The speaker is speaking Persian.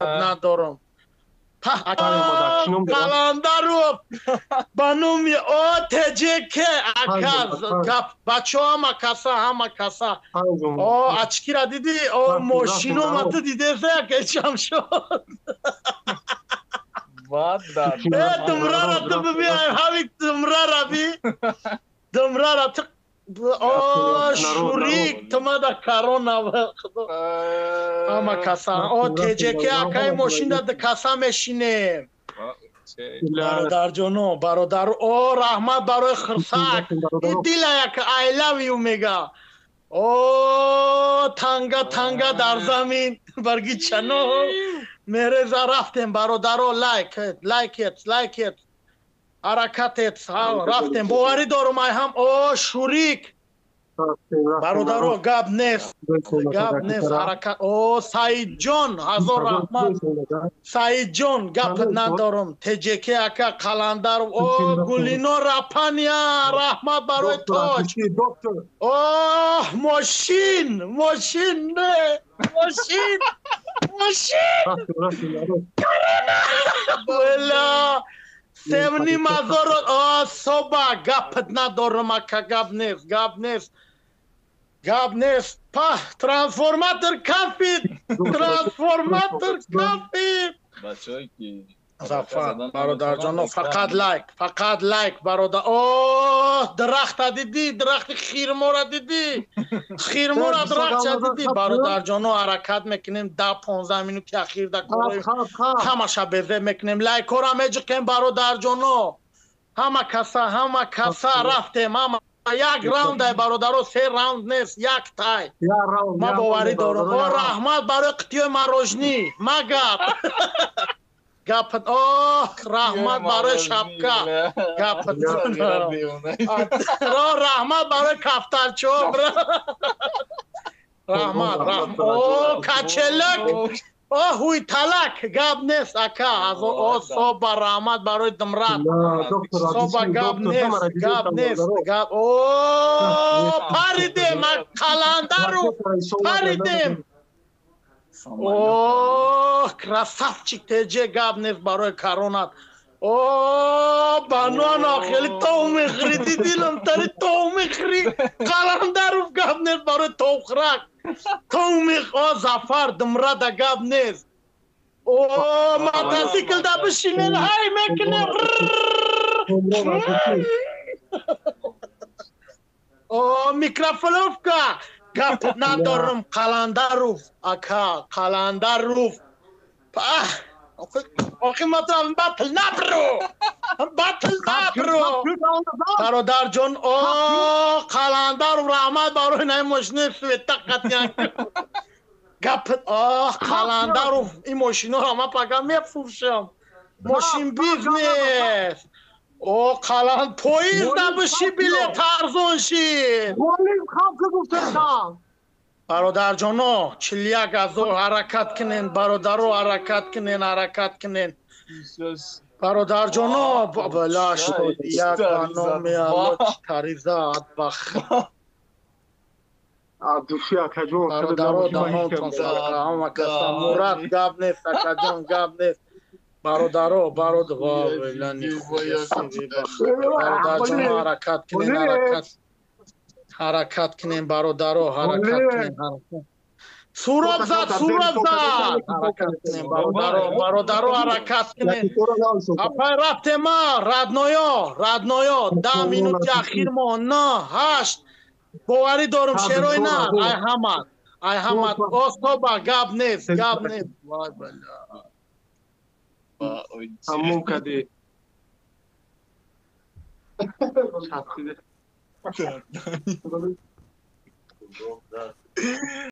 ندارم Ай, модак, чином дорам. قلندرو بانومی تجکه اکاز بچه همه کسا اچکی را دیدی ماشین اومده دیده که چم شد دمره را تو ببین همی دمره را بی دمره را تو شوریک تو ما در کرونا همه کسا تجکه اکای ماشین در کسا میشینه برادر جانو برادر او رحمت برای خرسک این دیل یک I love you میگه او تنگا در زمین برگی چنو میرزه رفتیم برادرو لایک حرکتت رفتیم باوری دارم ای هم او شوریک برادرو گاب نیست حرکت او سعید جان هزار رحمت سعید جان گپ ندارم تجکه اکا قلندر او گلینو رپانیا رحمت برای تاج اوه ماشین نه ماشین بلا سمنی مزارت صبح گپ ندارم اکا گپ نیست ترانسفورماتر کافید بچه‌ای که زفر برادر جانو فقط لایک برادر اوه درخت دیدی درخت خیرمو دیدی درخت دیدی برادر جانو حرکت میکنیم 10-15 مینوت که اخیر در کارای همه شبه میکنیم لایک را میجکنیم برادر جانو همه کسا رفتیم یک راوند های برادرو 3 راوند نیست یک تای ما باوری دارم او رحمت برای قطعه مروجنی گپت رحمت برای شبکه گپت رحمت برای کفتر چوب رحمت کچلک هوی تلک گپ نیست اکا از صبح رحمت برای دمرات صبح گپ نیست پریدیم قلندرو پریدیم красавчик تجه گپ نیست برای کرونت بانوانا خیلی تو میخری دیدیلم تاری تو میخری قلندرو گپ نیست برای توخرک تو زفر دمره دا گپ نیست موتورسیکل دا بشینین های میکنه میکروفلوفکا گپ ندارم قلندروف اکا قلندروف آخی مطلب بطل نبرو برادر جان قلندر و رحمت برای نای ماشینه سویتا قطیان گپ قلندر و این ماشینه را ما پاکا میفروشم ماشین بیزنس قلند پویز نبشی بیلیت ارزون شید برادر جانو 41 حرکت کنین برادرو حرکت کنین برادر جانو بلاش یک نامی الله تریزه ادبخ برادرو دهان تنسلقه همه کسا مراد گب نیست اکا جان گب نیست برادرو برادر جانو حرکت کنین برادرو حرکت کنین سوراب زد حرکت کنین برادرو حرکت کنین اپای رفت ما ردنایا 10 مینوت اخیر ما 8 باوری دارم شروع نه ای حمد صبح گپ نیست وای بلا همون کدی